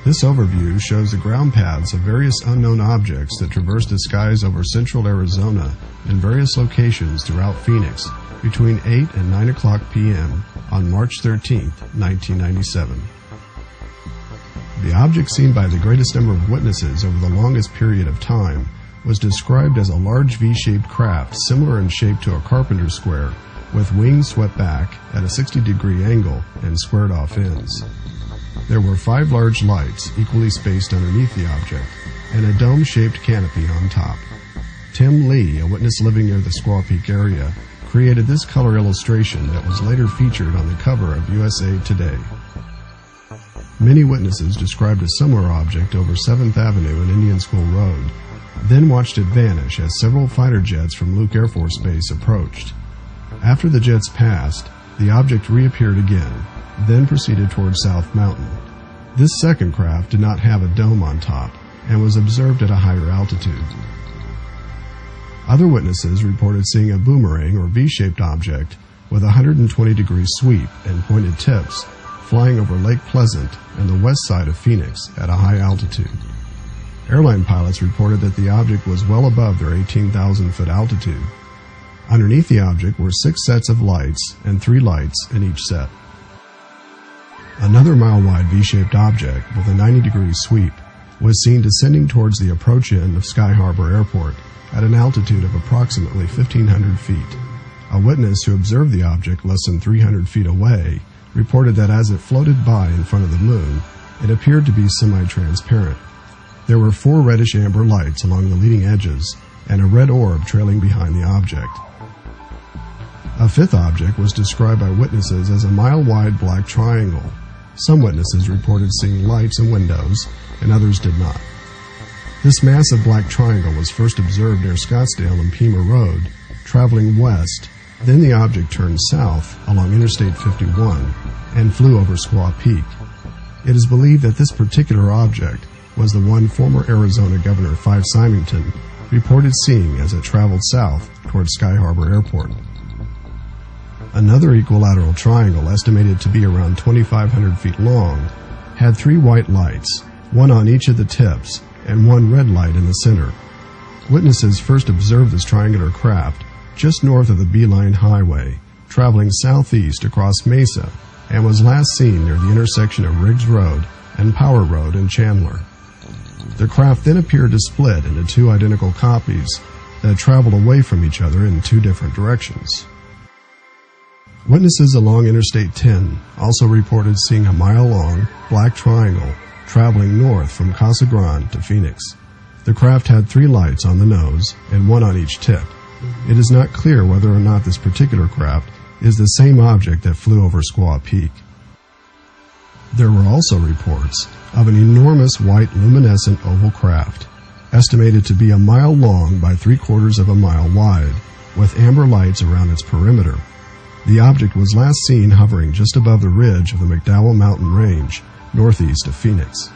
This overview shows the ground paths of various unknown objects that traverse the skies over central Arizona in various locations throughout Phoenix between 8 and 9 o'clock p.m. on March 13, 1997. The object seen by the greatest number of witnesses over the longest period of time was described as a large V-shaped craft similar in shape to a carpenter's square, with wings swept back at a 60-degree angle and squared off ends. There were 5 large lights equally spaced underneath the object and a dome-shaped canopy on top. Tim Lee, a witness living near the Squaw Peak area, created this color illustration that was later featured on the cover of USA Today. Many witnesses described a similar object over 7th Avenue and Indian School Road, then watched it vanish as several fighter jets from Luke Air Force Base approached. After the jets passed, the object reappeared again, then proceeded toward South Mountain. This second craft did not have a dome on top and was observed at a higher altitude. Other witnesses reported seeing a boomerang or V-shaped object with a 120-degree sweep and pointed tips flying over Lake Pleasant and the west side of Phoenix at a high altitude. Airline pilots reported that the object was well above their 18,000-foot altitude. Underneath the object were 6 sets of lights and 3 lights in each set. Another mile-wide V-shaped object with a 90-degree sweep was seen descending towards the approach end of Sky Harbor Airport at an altitude of approximately 1,500 feet. A witness who observed the object less than 300 feet away reported that as it floated by in front of the moon, it appeared to be semi-transparent. There were 4 reddish-amber lights along the leading edges and a red orb trailing behind the object. A 5th object was described by witnesses as a mile-wide black triangle. Some witnesses reported seeing lights and windows, and others did not. This massive black triangle was first observed near Scottsdale and Pima Road, traveling west. Then the object turned south along Interstate 51 and flew over Squaw Peak. It is believed that this particular object was the one former Arizona Governor Fife Symington reported seeing as it traveled south toward Sky Harbor Airport. Another equilateral triangle, estimated to be around 2,500 feet long, had 3 white lights, 1 on each of the tips and 1 red light in the center. Witnesses first observed this triangular craft just north of the Beeline Highway, traveling southeast across Mesa, and was last seen near the intersection of Riggs Road and Power Road in Chandler. The craft then appeared to split into 2 identical copies that traveled away from each other in 2 different directions. Witnesses along Interstate 10 also reported seeing a mile-long black triangle traveling north from Casa Grande to Phoenix. The craft had 3 lights on the nose and 1 on each tip. It is not clear whether or not this particular craft is the same object that flew over Squaw Peak. There were also reports of an enormous white luminescent oval craft, estimated to be a mile long by 3/4 of a mile wide, with amber lights around its perimeter. The object was last seen hovering just above the ridge of the McDowell Mountain Range, northeast of Phoenix.